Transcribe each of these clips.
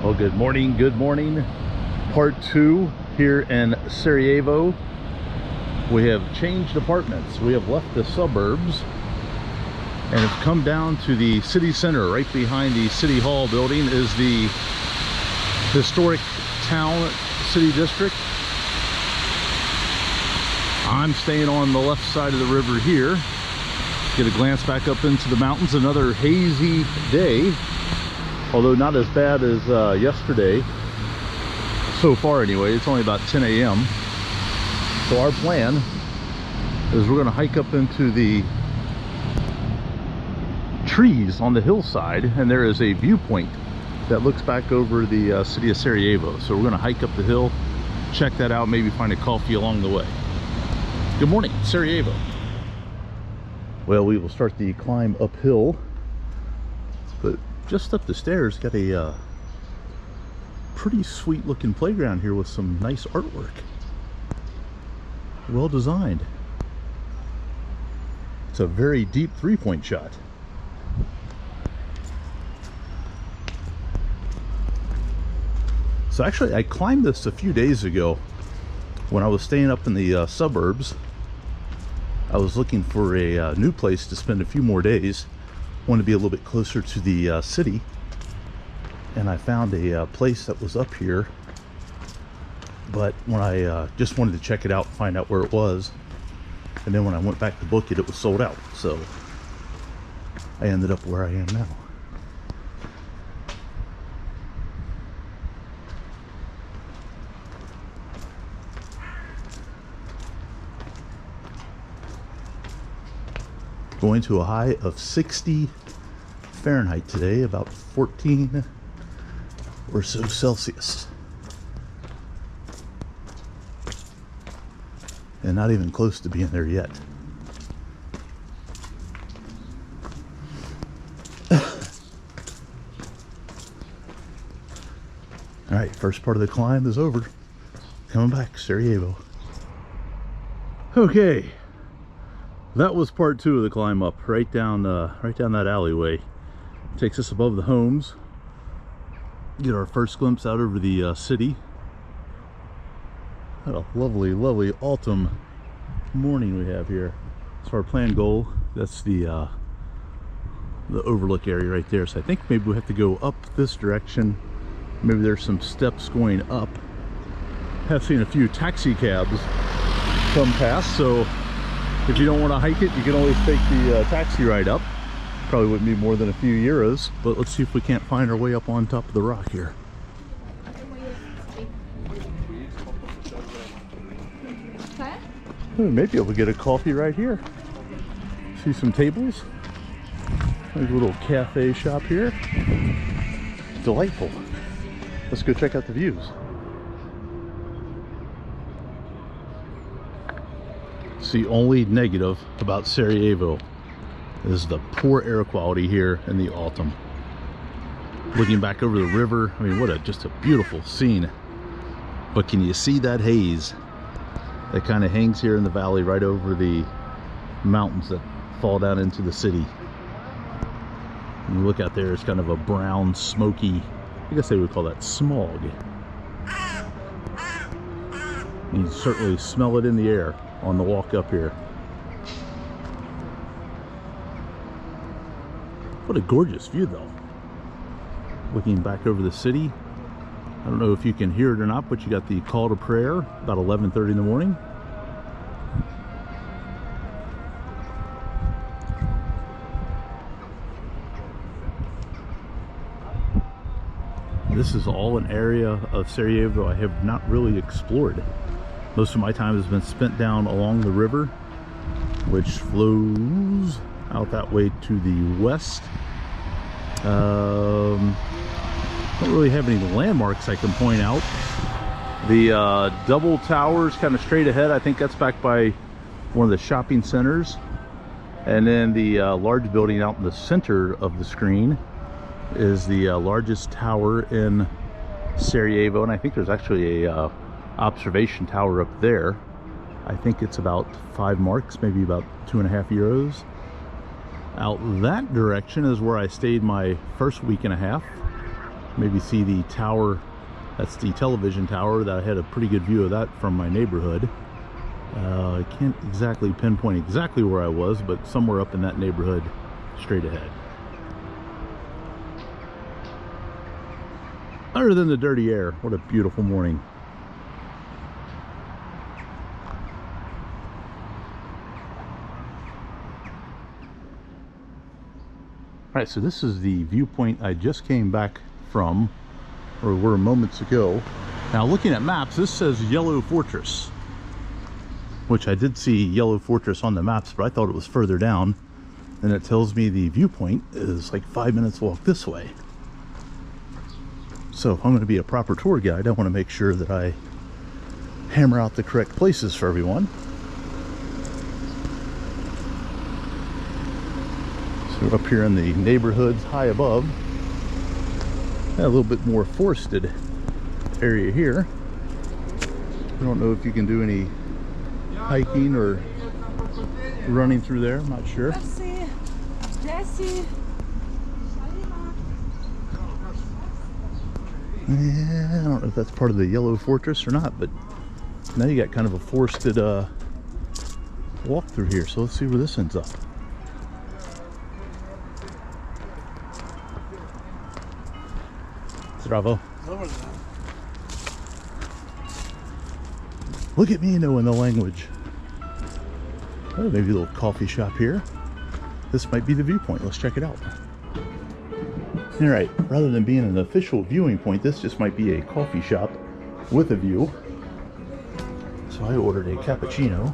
Well, good morning. Part 2 here in Sarajevo. We have changed apartments. We have left the suburbs and have come down to the city center. Right behind the City Hall building is the historic town city district. I'm staying on the left side of the river here. Get a glance back up into the mountains. Another hazy day, although not as bad as yesterday so far anyway. It's only about 10 a.m. So our plan is we're going to hike up into the trees on the hillside, and there is a viewpoint that looks back over the city of Sarajevo. So we're going to hike up the hill, check that out, maybe find a coffee along the way. Good morning, Sarajevo. Well, we will start the climb uphill, but just up the stairs got a pretty sweet looking playground here with some nice artwork. Well designed. It's a very deep three-point shot. So actually I climbed this a few days ago when I was staying up in the suburbs. I was looking for a new place to spend a few more days. Wanted to be a little bit closer to the city, and I found a place that was up here, but when I just wanted to check it out, find out where it was, and then when I went back to book it, it was sold out. So I ended up where I am now. Going to a high of 60 Fahrenheit today, about 14 or so Celsius. And not even close to being there yet. Alright, first part of the climb is over. Coming back, Sarajevo. Okay. That was part 2 of the climb up, right down that alleyway. Takes us above the homes. Get our first glimpse out over the city. What a lovely autumn morning we have here. So our planned goal, that's the overlook area right there. So I think maybe we have to go up this direction. Maybe there's some steps going up. Have seen a few taxi cabs come past, so if you don't want to hike it, you can always take the taxi ride up. Probably wouldn't be more than a few euros, but let's see if we can't find our way up on top of the rock here. Maybe able to get a coffee right here. See some tables. There's a little cafe shop here. Delightful. Let's go check out the views. It's the only negative about Sarajevo is the poor air quality here in the autumn. Looking back over the river, I mean, just a beautiful scene. But can you see that haze that kind of hangs here in the valley right over the mountains that fall down into the city? When you look out there, it's kind of a brown, smoky, I guess they would call that smog. You can certainly smell it in the air on the walk up here. What a gorgeous view though. Looking back over the city. I don't know if you can hear it or not, but you got the call to prayer about 11:30 in the morning. This is all an area of Sarajevo I have not really explored. Most of my time has been spent down along the river, which flows out that way to the west. Don't really have any landmarks I can point out. The double towers kind of straight ahead, I think that's back by one of the shopping centers. And then the large building out in the center of the screen is the largest tower in Sarajevo, and I think there's actually a observation tower up there. I think it's about 5 marks, maybe about 2.5 euros. Out that direction is where I stayed my first week and a half. maybe see the tower. That's the television tower that I had a pretty good view of that from my neighborhood. I can't exactly pinpoint exactly where I was, but somewhere up in that neighborhood straight ahead. Other than the dirty air, what a beautiful morning. Alright, so this is the viewpoint I just came back from, or were moments ago. Now looking at maps, this says Yellow Fortress, which I did see Yellow Fortress on the maps, but I thought it was further down. And it tells me the viewpoint is like 5 minutes walk this way. So if I'm going to be a proper tour guide, I want to make sure that I hammer out the correct places for everyone. So we're up here in the neighborhoods high above. A little bit more forested area here. I don't know if you can do any hiking or running through there, I'm not sure. Yeah, I don't know if that's part of the Yellow Fortress or not, but now you got kind of a forested walk through here, so let's see where this ends up. Bravo. Look at me knowing the language. Oh, maybe a little coffee shop here. This might be the viewpoint. Let's check it out. All right, rather than being an official viewing point, this just might be a coffee shop with a view. So I ordered a cappuccino.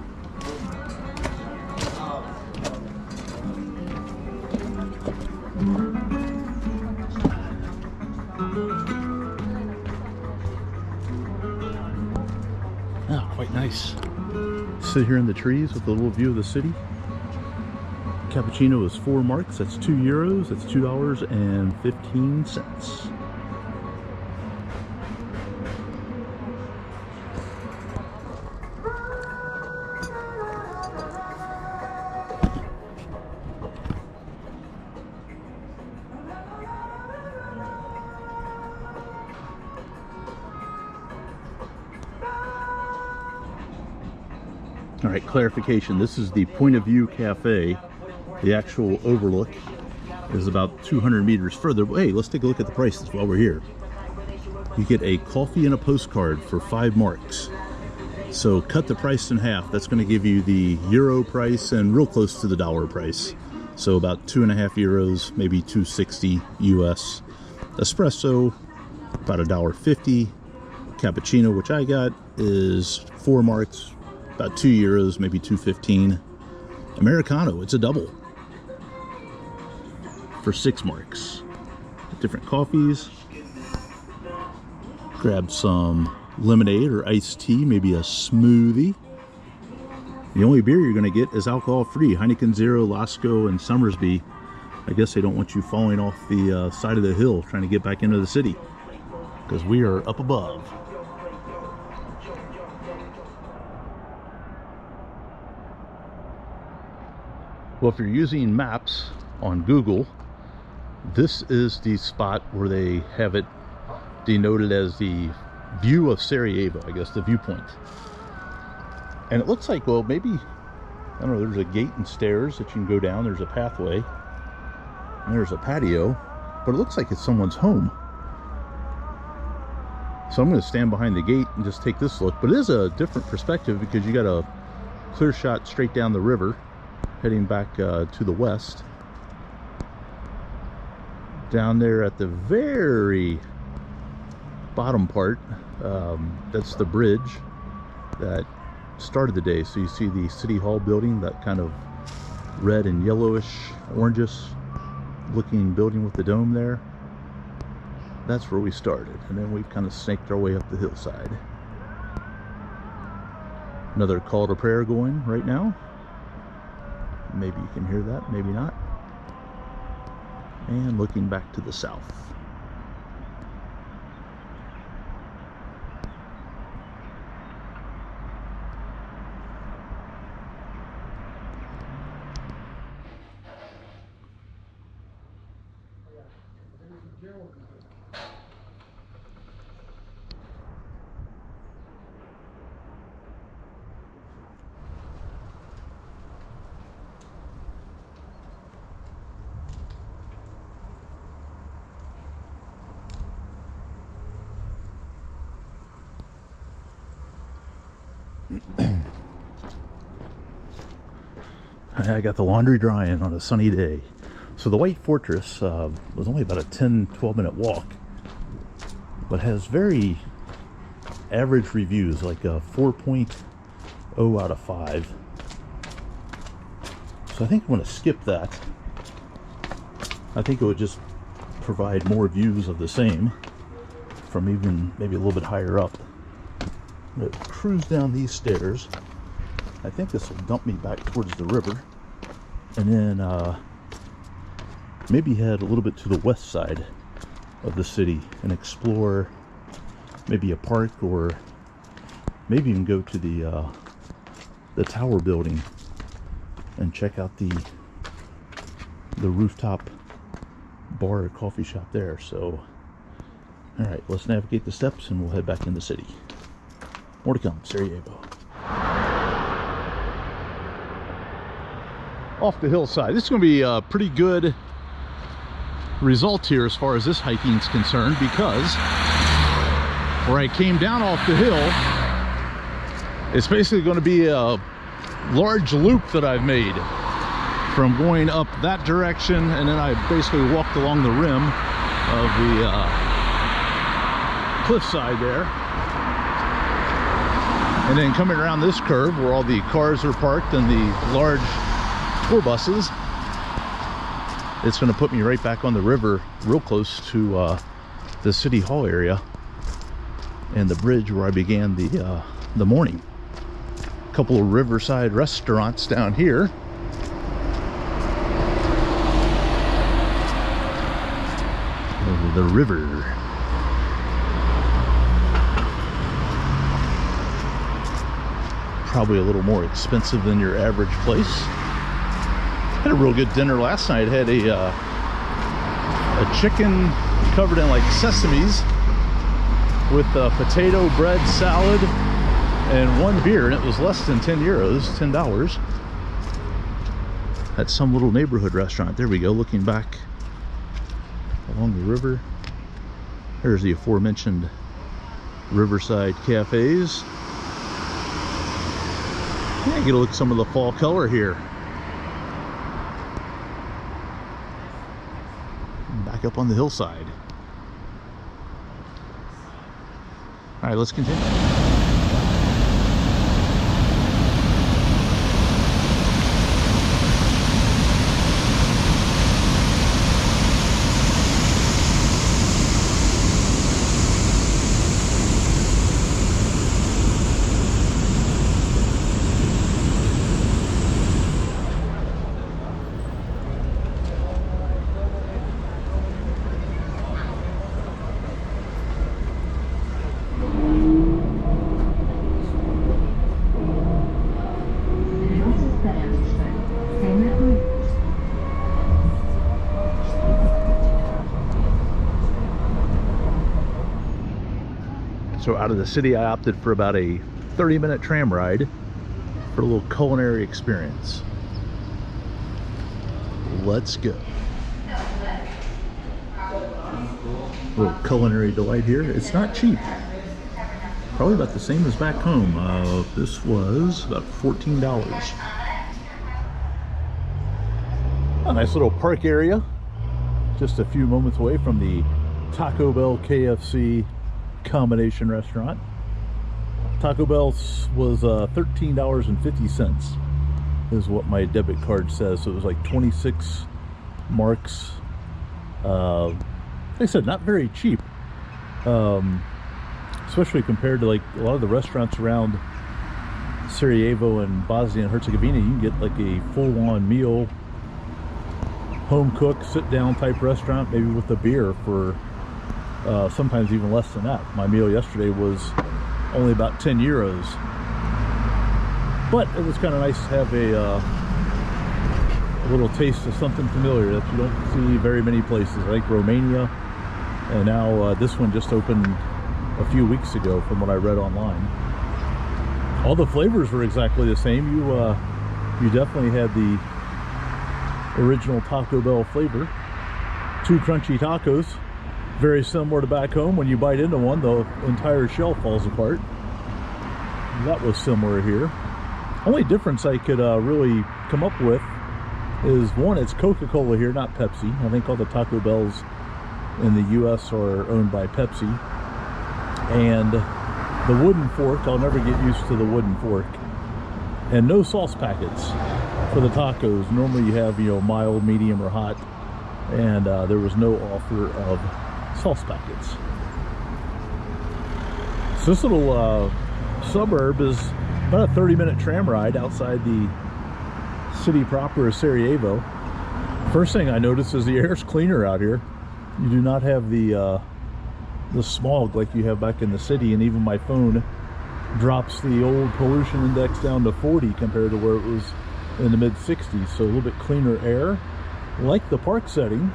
Oh, quite nice. Sit here in the trees with a little view of the city. Cappuccino is 4 marks, that's €2, that's $2.15. All right, clarification, this is the Point of View Cafe. The actual overlook is about 200 meters further. Hey, let's take a look at the prices while we're here. You get a coffee and a postcard for 5 marks. So cut the price in half. That's going to give you the euro price and real close to the dollar price. So about 2.5 euros, maybe 2.60 US. Espresso, about $1.50. Cappuccino, which I got, is 4 marks, about 2 euros, maybe 2.15. Americano, it's a double for 6 marks. Different coffees. Grab some lemonade or iced tea, maybe a smoothie. The only beer you're going to get is alcohol-free. Heineken Zero, Lasco, and Somersby. I guess they don't want you falling off the side of the hill trying to get back into the city, because we are up above. Well, if you're using maps on Google, this is the spot where they have it denoted as the view of Sarajevo, I guess, the viewpoint. And it looks like, well, maybe, I don't know, there's a gate and stairs that you can go down. There's a pathway. And there's a patio. But it looks like it's someone's home. So I'm going to stand behind the gate and just take this look. But it is a different perspective because you got a clear shot straight down the river, heading back to the west. Down there at the very bottom part, that's the bridge that started the day. So you see the City Hall building, that kind of red and yellowish, orangish looking building with the dome there. That's where we started, and then we've kind of snaked our way up the hillside. Another call to prayer going right now. Maybe you can hear that, maybe not. And looking back to the south. I got the laundry drying on a sunny day. So the White Fortress was only about a 10-12 minute walk, but has very average reviews, like a 4.0 out of 5. So I think I'm going to skip that. I think it would just provide more views of the same from even maybe a little bit higher up. I'm going to cruise down these stairs. I think this will dump me back towards the river, and then maybe head a little bit to the west side of the city and explore maybe a park, or maybe even go to the tower building and check out the rooftop bar or coffee shop there. So all right, let's navigate the steps and we'll head back in the city. More to come. Sarajevo. Off the hillside. This is going to be a pretty good result here as far as this hiking is concerned, because where I came down off the hill, it's basically going to be a large loop that I've made from going up that direction, and then I basically walked along the rim of the cliffside there, and then coming around this curve where all the cars are parked and the large tour buses, it's going to put me right back on the river, real close to the city hall area and the bridge where I began the morning. A couple of riverside restaurants down here. Over the river. Probably a little more expensive than your average place. Had a real good dinner last night. Had a chicken covered in like sesames with a potato bread salad and one beer, and it was less than 10 euros, $10. At some little neighborhood restaurant. There we go, looking back along the river. There's the aforementioned riverside cafes. Yeah, get a look at some of the fall color here. Back up on the hillside. All right, let's continue. So out of the city, I opted for about a 30-minute tram ride for a little culinary experience. Let's go. A little culinary delight here. It's not cheap. Probably about the same as back home. This was about $14. A nice little park area. Just a few moments away from the Taco Bell KFC combination restaurant. Taco Bell was $13.50 is what my debit card says. So it was like 26 marks. Like I said, not very cheap, especially compared to like a lot of the restaurants around Sarajevo and Bosnia and Herzegovina. You can get like a full-on meal, home cooked, sit-down type restaurant, maybe with a beer for sometimes even less than that. My meal yesterday was only about 10 euros. But it was kind of nice to have a little taste of something familiar that you don't see very many places. I think Romania, and now this one just opened a few weeks ago from what I read online. All the flavors were exactly the same. You definitely had the original Taco Bell flavor. 2 crunchy tacos. Very similar to back home. When you bite into one, the entire shell falls apart. That was similar here. Only difference I could really come up with is one, it's Coca-Cola here, not Pepsi. I think all the Taco Bells in the US are owned by Pepsi. And the wooden fork, I'll never get used to the wooden fork. And no sauce packets for the tacos. Normally you have, you know, mild, medium, or hot. And there was no offer of sauce packets. So this little suburb is about a 30-minute tram ride outside the city proper of Sarajevo. First thing I noticed is the air's cleaner out here. You do not have the smog like you have back in the city, and even my phone drops the old pollution index down to 40 compared to where it was in the mid-60s. So a little bit cleaner air. Like the park setting,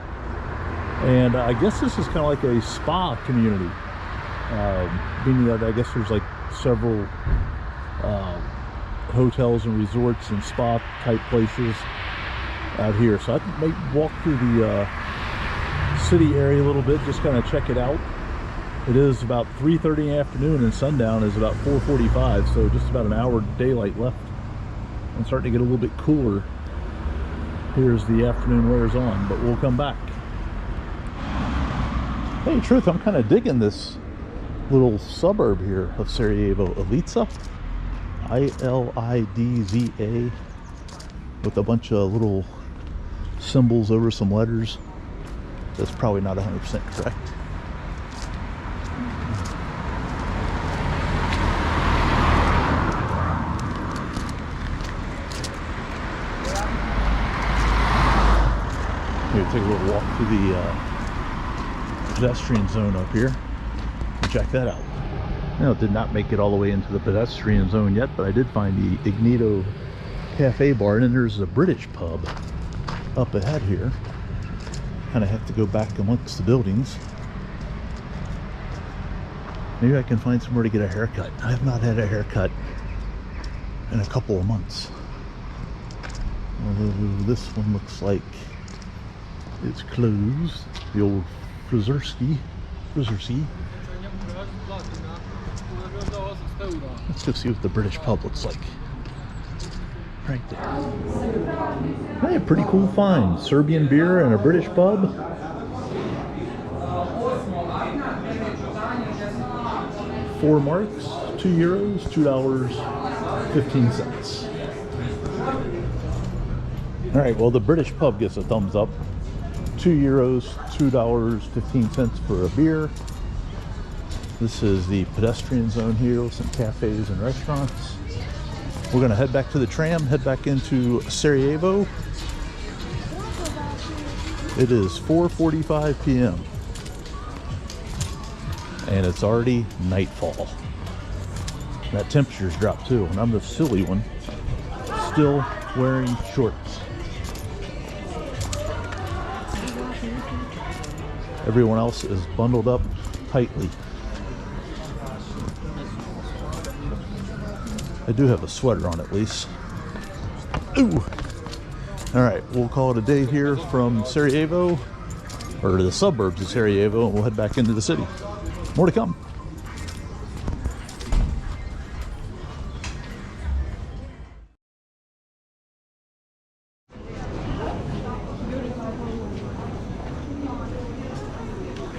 and I guess this is kind of like a spa community, meaning that I guess there's like several hotels and resorts and spa type places out here. So I might walk through the city area a little bit, just kind of check it out. It is about 3:30 in the afternoon and sundown is about 4:45, so just about an hour daylight left. I'm starting to get a little bit cooler here as the afternoon wears on, but we'll come back. Hey, truth, I'm kind of digging this little suburb here of Sarajevo, Ilidza, I-L-I-D-Z-A, with a bunch of little symbols over some letters. That's probably not 100% correct. Maybe take a little walk through the pedestrian zone up here and check that out. Now, it did not make it all the way into the pedestrian zone yet, but I did find the Ignito Cafe Bar, and then there's a British pub up ahead here. Kind of have to go back amongst the buildings. Maybe I can find somewhere to get a haircut. I have not had a haircut in a couple of months. Although this one looks like it's closed. The old Frizerski. Let's go see what the British pub looks like. Right there. Hey, pretty cool find. Serbian beer and a British pub. €4, €2, $2.15. All right, well, the British pub gets a thumbs up. €2, $2.15 for a beer. This is the pedestrian zone here with some cafes and restaurants. We're gonna head back to the tram, head back into Sarajevo. It is 4:45 p.m. and it's already nightfall. That temperature's dropped too, and I'm the silly one, still wearing shorts. Everyone else is bundled up tightly. I do have a sweater on at least. Ooh! Alright, we'll call it a day here from Sarajevo, or the suburbs of Sarajevo, and we'll head back into the city. More to come.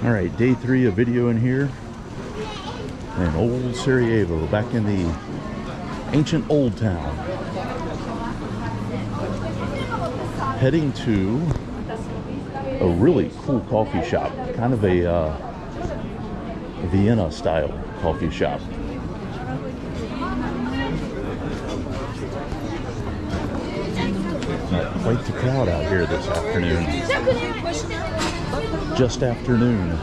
Alright, day 3 of video in here. And old Sarajevo, back in the ancient old town. Heading to a really cool coffee shop, kind of a Vienna style coffee shop. Quite the crowd out here this afternoon. Just afternoon.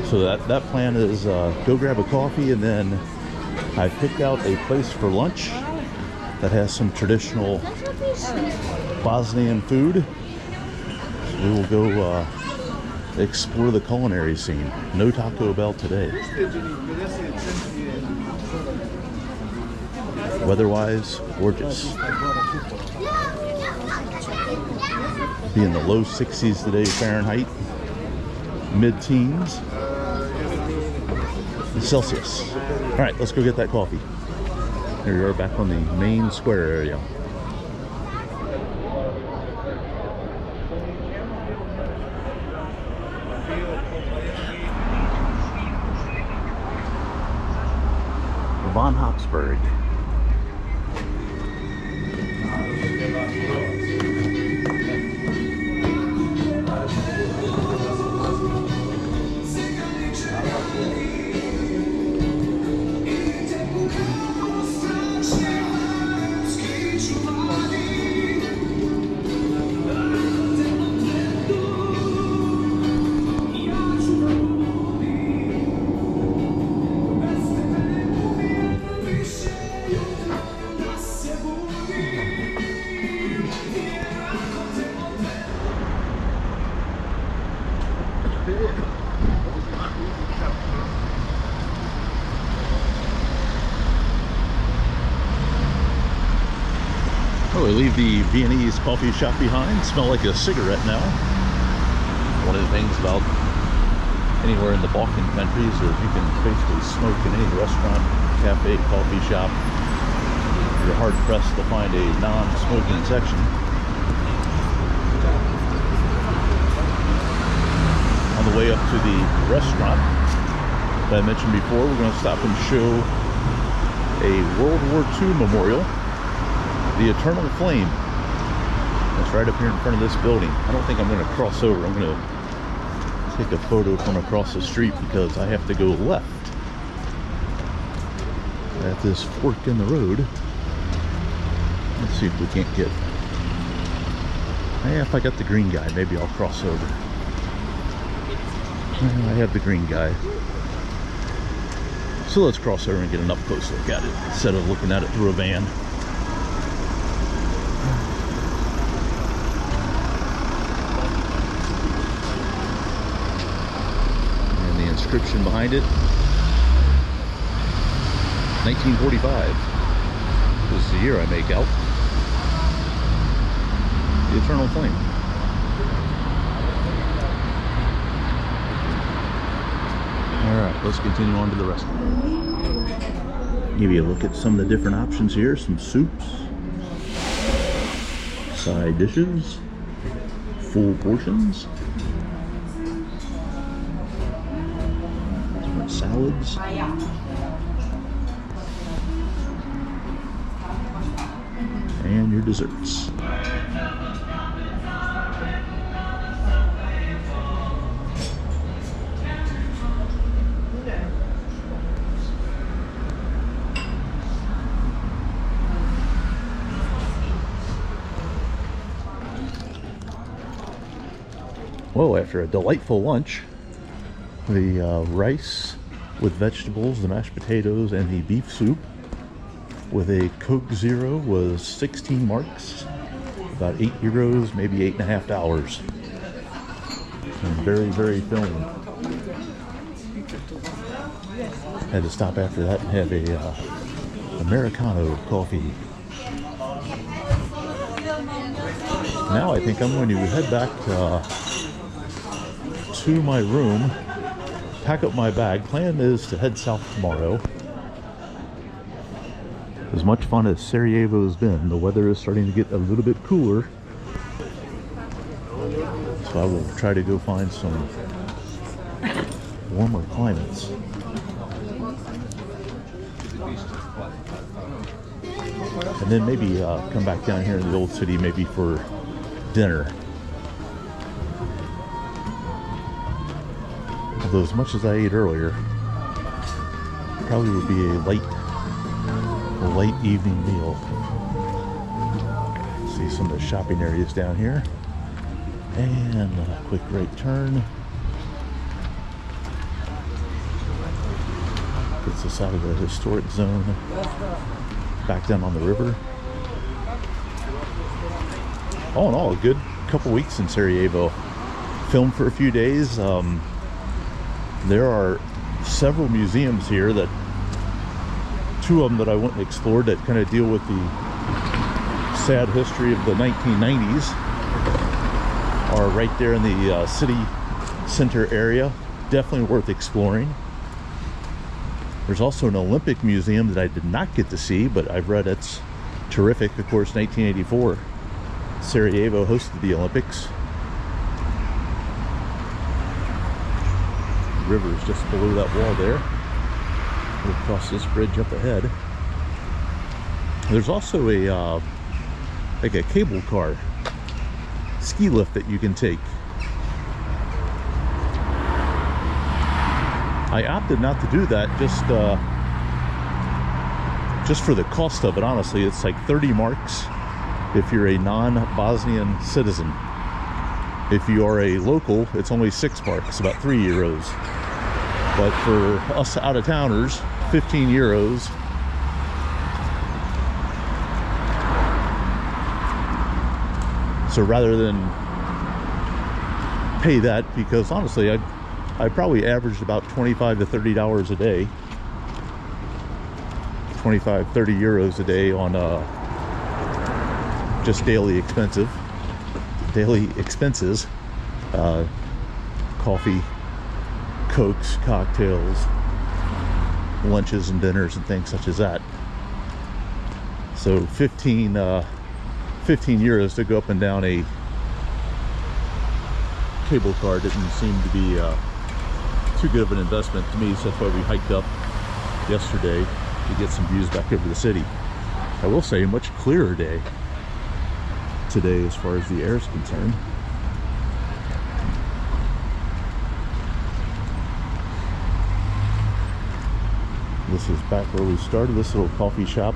So that plan is go grab a coffee, and then I picked out a place for lunch that has some traditional Bosnian food. So we will go explore the culinary scene. No Taco Bell today. Weather-wise, gorgeous. Be in the low 60s today Fahrenheit, mid-teens Celsius. All right, let's go get that coffee. Here we are back on the main square area. Von Habsburg. Oh, we leave the Viennese coffee shop behind. Smell like a cigarette now. One of the things about anywhere in the Balkan countries is you can basically smoke in any restaurant, cafe, coffee shop. You're hard pressed to find a non-smoking section. On the way up to the restaurant that I mentioned before, we're going to stop and show a World War II memorial, the Eternal Flame. That's right up here in front of this building. I don't think I'm going to cross over. I'm going to take a photo from across the street because I have to go left at this fork in the road. Let's see if we can't get... if I got the green guy, maybe I'll cross over. I have the green guy. So let's cross over and get an up close look at it instead of looking at it through a van. And the inscription behind it, 1945. This is the year I make out. The Eternal Flame. Alright, let's continue on to the restaurant. Give you a look at some of the different options here. Some soups, side dishes, full portions, different salads, and your desserts. Well, after a delightful lunch, the rice with vegetables, the mashed potatoes, and the beef soup with a Coke Zero was 16 marks, about €8, maybe $8.50. And very, very filling. Had to stop after that and have a Americano coffee. Now I think I'm going to head back to my room, pack up my bag. Plan is to head south tomorrow. As much fun as Sarajevo has been, the weather is starting to get a little bit cooler. So I will try to go find some warmer climates. And then maybe come back down here in the old city maybe for dinner. Although as much as I ate earlier, probably would be a light evening meal. See some of the shopping areas down here. And a quick right turn. Gets us out of the historic zone. Back down on the river. All in all, a good couple weeks in Sarajevo. Filmed for a few days. There are several museums here that, two of them that I went and explored that kind of deal with the sad history of the 1990s are right there in the city center area. Definitely worth exploring. There's also an Olympic museum that I did not get to see, but I've read it's terrific. Of course, 1984, Sarajevo hosted the Olympics. River is just below that wall there. We'll cross this bridge up ahead. There's also a like a cable car ski lift that you can take. I opted not to do that just for the cost of it. Honestly, it's like 30 marks if you're a non-Bosnian citizen. If you are a local, it's only 6 marks, about 3 euros. But for us out-of-towners, 15 euros. So rather than pay that, because honestly, I probably averaged about $25 to $30 a day. 25, 30 euros a day on just daily expenses, coffee, cokes, cocktails, lunches and dinners and things such as that. So 15 euros to go up and down a cable car didn't seem to be too good of an investment to me, so that's why we hiked up yesterday to get some views back over the city. I will say, a much clearer day today as far as the air is concerned. This is back where we started, this little coffee shop.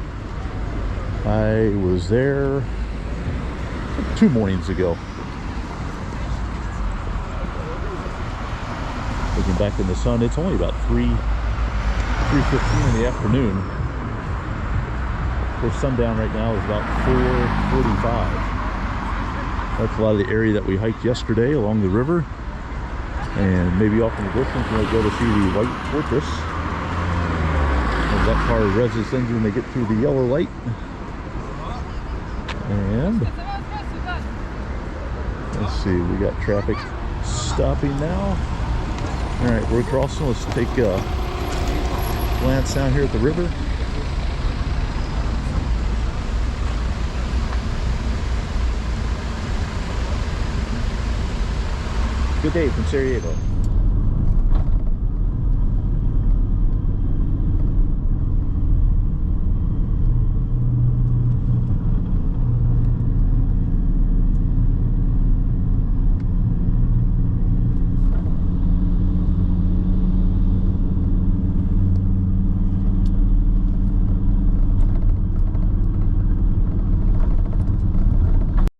I was there 2 mornings ago. Looking back in the sun, it's only about 3:15 in the afternoon. Of course, sundown right now is about 4:45. That's a lot of the area that we hiked yesterday along the river. And maybe off in the distance we'll go to see the White Fortress. As that car revs its engine, they get through the yellow light. And let's see, we got traffic stopping now. All right, we're crossing. Let's take a glance down here at the river. Good day from Sarajevo.